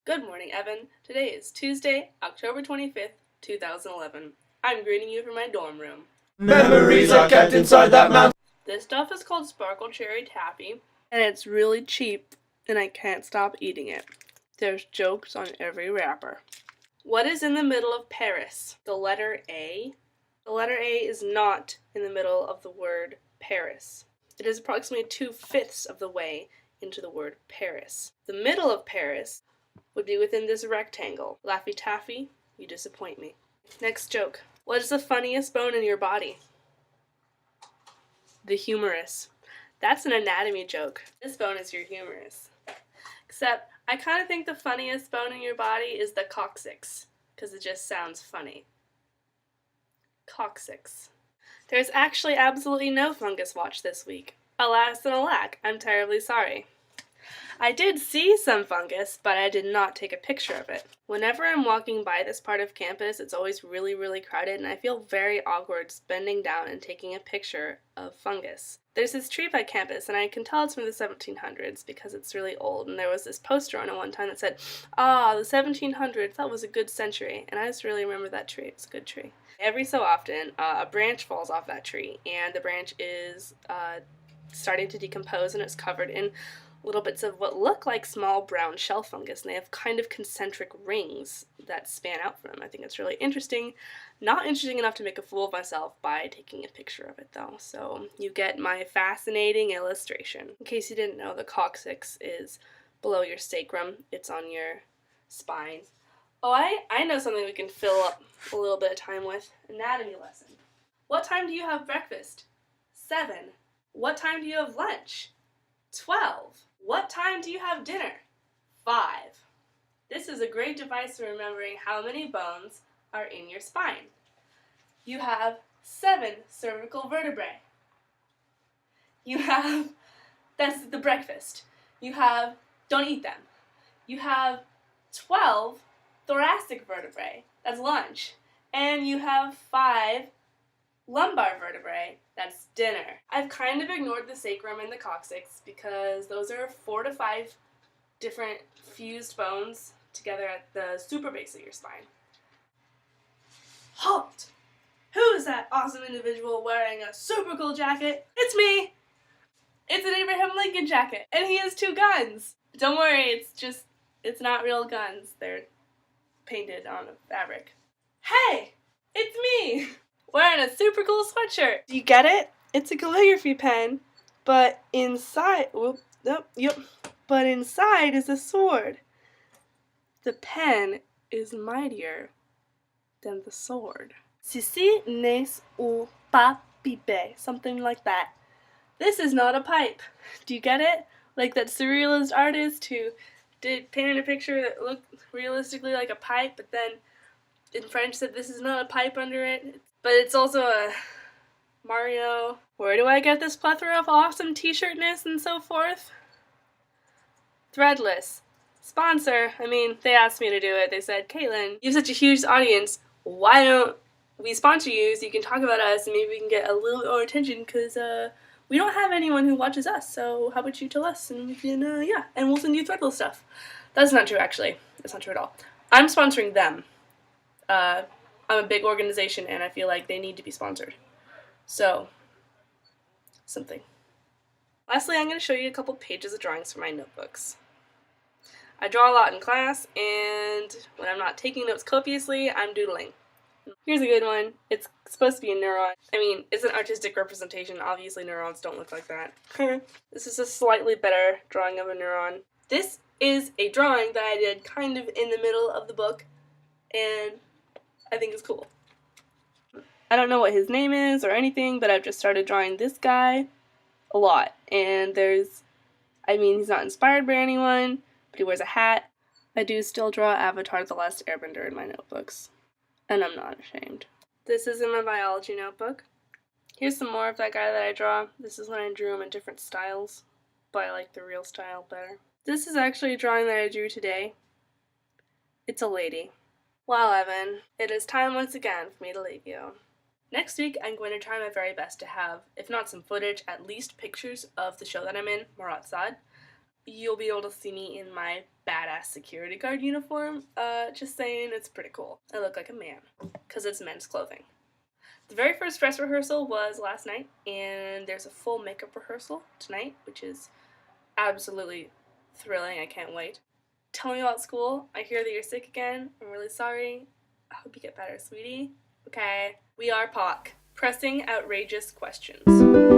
Good morning, Evan. Today is Tuesday, October 25th, 2011. I'm greeting you from my dorm room. Memories are kept inside that mountain. This stuff is called Sparkle Cherry Taffy, and it's really cheap, and I can't stop eating it. There's jokes on every wrapper. What is in the middle of Paris? The letter A? The letter A is not in the middle of the word Paris. It is approximately 2/5 of the way into the word Paris. The middle of Paris would be within this rectangle. Laffy Taffy, you disappoint me. Next joke. What is the funniest bone in your body? The humerus. That's an anatomy joke. This bone is your humerus. Except, I kind of think the funniest bone in your body is the coccyx, because it just sounds funny. Coccyx. There's actually absolutely no fungus watch this week. Alas and alack, I'm terribly sorry. I did see some fungus, but I did not take a picture of it. Whenever I'm walking by this part of campus, it's always really crowded, and I feel very awkward bending down and taking a picture of fungus. There's this tree by campus, and I can tell it's from the 1700s because it's really old, and there was this poster on it one time that said, the 1700s, that was a good century, and I just really remember that tree. It's a good tree. Every so often, a branch falls off that tree, and the branch is starting to decompose, and it's covered in little bits of what look like small brown shell fungus, and they have kind of concentric rings that span out from them. I think it's really interesting. Not interesting enough to make a fool of myself by taking a picture of it, though. So you get my fascinating illustration. In case you didn't know, the coccyx is below your sacrum. It's on your spine. Oh, I know something we can fill up a little bit of time with. Anatomy lesson. What time do you have breakfast? 7. What time do you have lunch? 12. What time do you have dinner? 5. This is a great device for remembering how many bones are in your spine. You have 7 cervical vertebrae. That's the breakfast. Don't eat them. You have 12 thoracic vertebrae. That's lunch. And you have 5 lumbar vertebrae. That's dinner. I've kind of ignored the sacrum and the coccyx because those are 4 to 5 different fused bones together at the super base of your spine. Halt! Who's that awesome individual wearing a super cool jacket? It's me! It's an Abraham Lincoln jacket, and he has 2 guns. Don't worry, it's not real guns. They're painted on a fabric. Hey! It's me! Wearing a super cool sweatshirt. Do you get it? It's a calligraphy pen, but inside, but inside is a sword. The pen is mightier than the sword. Ceci n'est pas pipe, something like that. This is not a pipe. Do you get it? Like that surrealist artist who painted a picture that looked realistically like a pipe, but then in French said this is not a pipe under it. But it's also a Mario. Where do I get this plethora of awesome t-shirtness and so forth? Threadless. Sponsor. They asked me to do it. They said, Caitlin, you have such a huge audience. Why don't we sponsor you so you can talk about us and maybe we can get a little more attention because we don't have anyone who watches us. So how about you tell us and we can, and we'll send you Threadless stuff. That's not true, actually. That's not true at all. I'm sponsoring them. I'm a big organization and I feel like they need to be sponsored. So, something. Lastly, I'm going to show you a couple pages of drawings from my notebooks. I draw a lot in class, and when I'm not taking notes copiously, I'm doodling. Here's a good one. It's supposed to be a neuron. It's an artistic representation. Obviously, neurons don't look like that. This is a slightly better drawing of a neuron. This is a drawing that I did kind of in the middle of the book, and I think it's cool. I don't know what his name is or anything, but I've just started drawing this guy a lot. And he's not inspired by anyone, but he wears a hat. I do still draw Avatar: The Last Airbender in my notebooks, and I'm not ashamed. This is in my biology notebook. Here's some more of that guy that I draw. This is when I drew him in different styles, but I like the real style better. This is actually a drawing that I drew today. It's a lady. Well, Evan, it is time once again for me to leave you. Next week, I'm going to try my very best to have, if not some footage, at least pictures of the show that I'm in, Marat Sad. you'll be able to see me in my badass security guard uniform. Just saying, it's pretty cool. I look like a man, because it's men's clothing. The very first dress rehearsal was last night, and there's a full makeup rehearsal tonight, which is absolutely thrilling. I can't wait. Tell me about school. I hear that you're sick again. I'm really sorry. I hope you get better, sweetie. Okay. We are POC. Pressing outrageous questions.